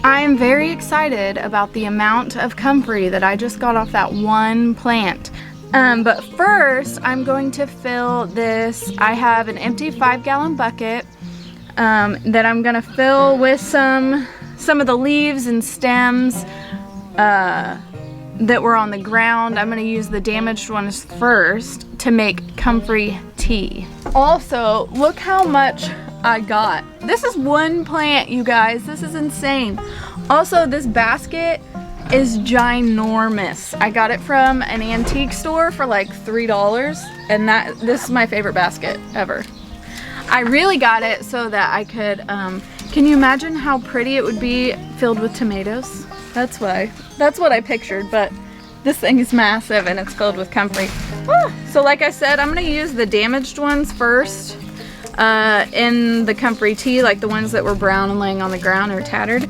I'm very excited about the amount of comfrey that I just got off that one plant. But first I'm going to fill this. I have an empty 5-gallon bucket that I'm gonna fill with some of the leaves and stems that were on the ground. I'm gonna use the damaged ones first to make comfrey tea. Also, look how much I got. This is one plant, you guys. This is insane. Also, this basket is ginormous. I got it from an antique store for like $3, and this is my favorite basket ever. I really got it so that I could, can you imagine how pretty it would be filled with tomatoes? That's what I pictured, but this thing is massive and it's filled with comfrey. So like I said, I'm gonna use the damaged ones first in the comfrey tea, like the ones that were brown and laying on the ground or tattered.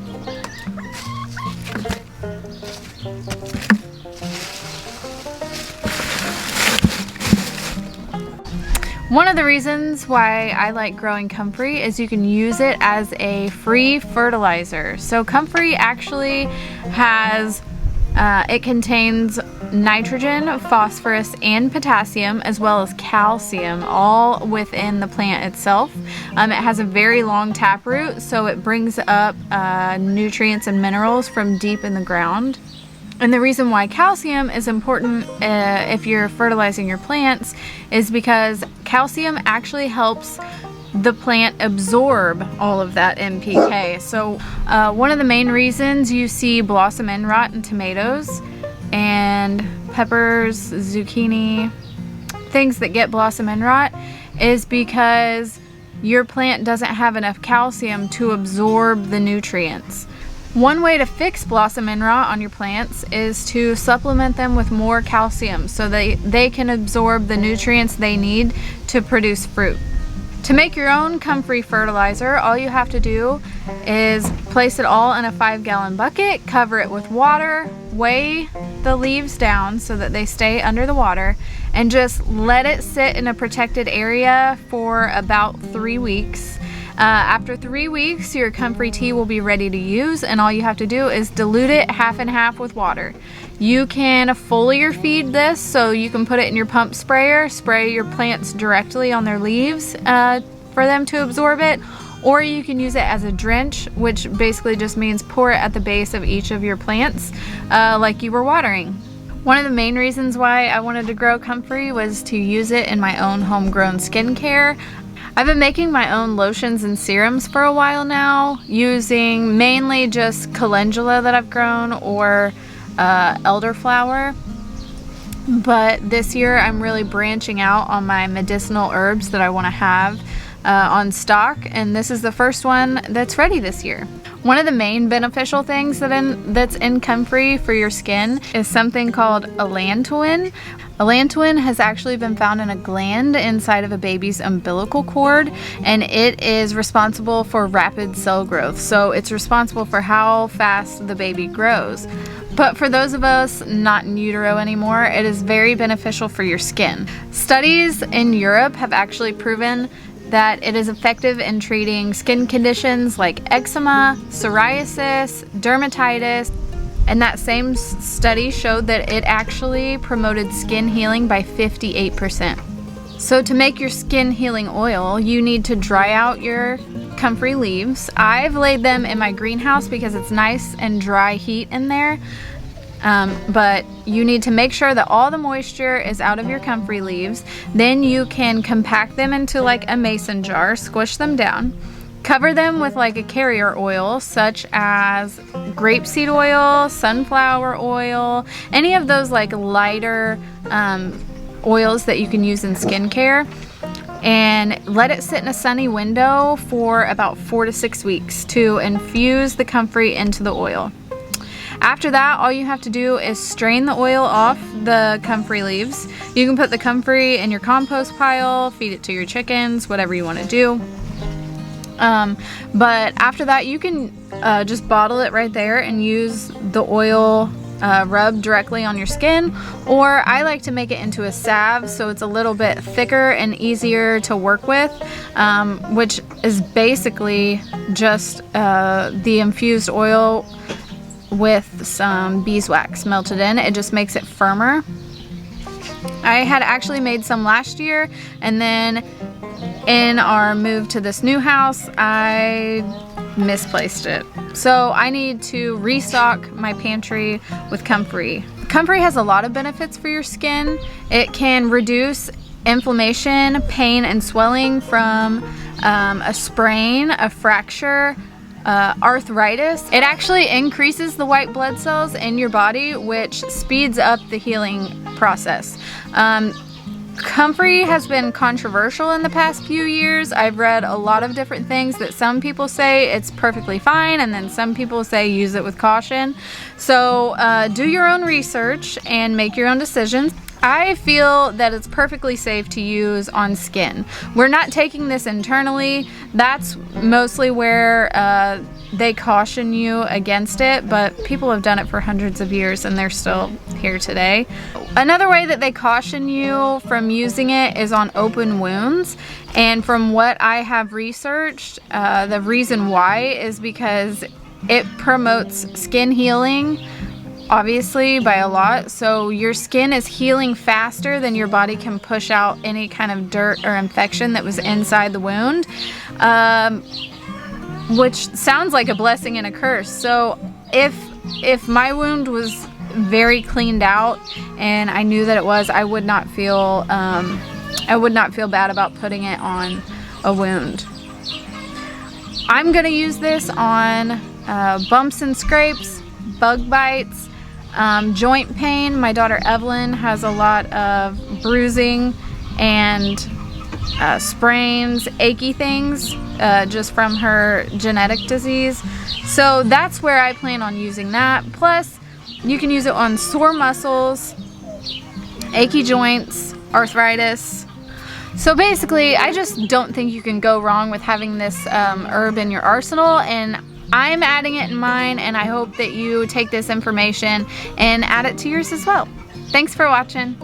One of the reasons why I like growing comfrey is you can use it as a free fertilizer. So comfrey actually has, it contains nitrogen, phosphorus, and potassium, as well as calcium, all within the plant itself. It has a very long taproot, so it brings up nutrients and minerals from deep in the ground. And the reason why calcium is important if you're fertilizing your plants is because calcium actually helps the plant absorb all of that NPK. So one of the main reasons you see blossom end rot in tomatoes and peppers, zucchini, things that get blossom end rot is because your plant doesn't have enough calcium to absorb the nutrients. One way to fix blossom end rot on your plants is to supplement them with more calcium so they can absorb the nutrients they need to produce fruit. To make your own comfrey fertilizer, all you have to do is place it all in a 5-gallon bucket, cover it with water, weigh the leaves down so that they stay under the water, and just let it sit in a protected area for about 3 weeks. After 3 weeks, your comfrey tea will be ready to use, and all you have to do is dilute it half and half with water. You can foliar feed this, so you can put it in your pump sprayer, spray your plants directly on their leaves for them to absorb it, or you can use it as a drench, which basically just means pour it at the base of each of your plants like you were watering. One of the main reasons why I wanted to grow comfrey was to use it in my own homegrown skincare. I've been making my own lotions and serums for a while now, using mainly just calendula that I've grown or elderflower. But this year I'm really branching out on my medicinal herbs that I want to have on stock, and this is the first one that's ready this year. One of the main beneficial things that's in Comfrey for your skin is something called allantoin. Allantoin has actually been found in a gland inside of a baby's umbilical cord, and it is responsible for rapid cell growth. So it's responsible for how fast the baby grows. But for those of us not in utero anymore, it is very beneficial for your skin. Studies in Europe have actually proven that it is effective in treating skin conditions like eczema, psoriasis, dermatitis, and that same study showed that it actually promoted skin healing by 58%. So to make your skin healing oil, you need to dry out your comfrey leaves. I've laid them in my greenhouse because it's nice and dry heat in there. But you need to make sure that all the moisture is out of your comfrey leaves. Then you can compact them into like a mason jar, squish them down, cover them with like a carrier oil such as grapeseed oil, sunflower oil, any of those like lighter oils that you can use in skincare, and let it sit in a sunny window for about 4 to 6 weeks to infuse the comfrey into the oil. After that, all you have to do is strain the oil off the comfrey leaves. You can put the comfrey in your compost pile, feed it to your chickens, whatever you want to do. But after that, you can just bottle it right there and use the oil rubbed directly on your skin, or I like to make it into a salve so it's a little bit thicker and easier to work with, which is basically just the infused oil with some beeswax melted in. It just makes it firmer. I had actually made some last year, and then in our move to this new house I misplaced it. So I need to restock my pantry with comfrey. Comfrey has a lot of benefits for your skin. It can reduce inflammation, pain, and swelling from a sprain, a fracture, arthritis. It actually increases the white blood cells in your body, which speeds up the healing process. Comfrey has been controversial in the past few years. I've read a lot of different things that some people say it's perfectly fine, and then some people say use it with caution. So do your own research and make your own decisions. I feel that it's perfectly safe to use on skin. We're not taking this internally. That's mostly where they caution you against it, but people have done it for hundreds of years and they're still here today. Another way that they caution you from using it is on open wounds, and from what I have researched, the reason why is because it promotes skin healing, obviously, by a lot. So your skin is healing faster than your body can push out any kind of dirt or infection that was inside the wound, which sounds like a blessing and a curse. So if my wound was very cleaned out and I knew that it was, I would not feel bad about putting it on a wound. I'm gonna use this on bumps and scrapes, bug bites, joint pain. My daughter Evelyn has a lot of bruising and sprains, achy things, just from her genetic disease. So that's where I plan on using that. Plus, you can use it on sore muscles, achy joints, arthritis. So basically, I just don't think you can go wrong with having this herb in your arsenal, and I'm adding it in mine, and I hope that you take this information and add it to yours as well. Thanks for watching.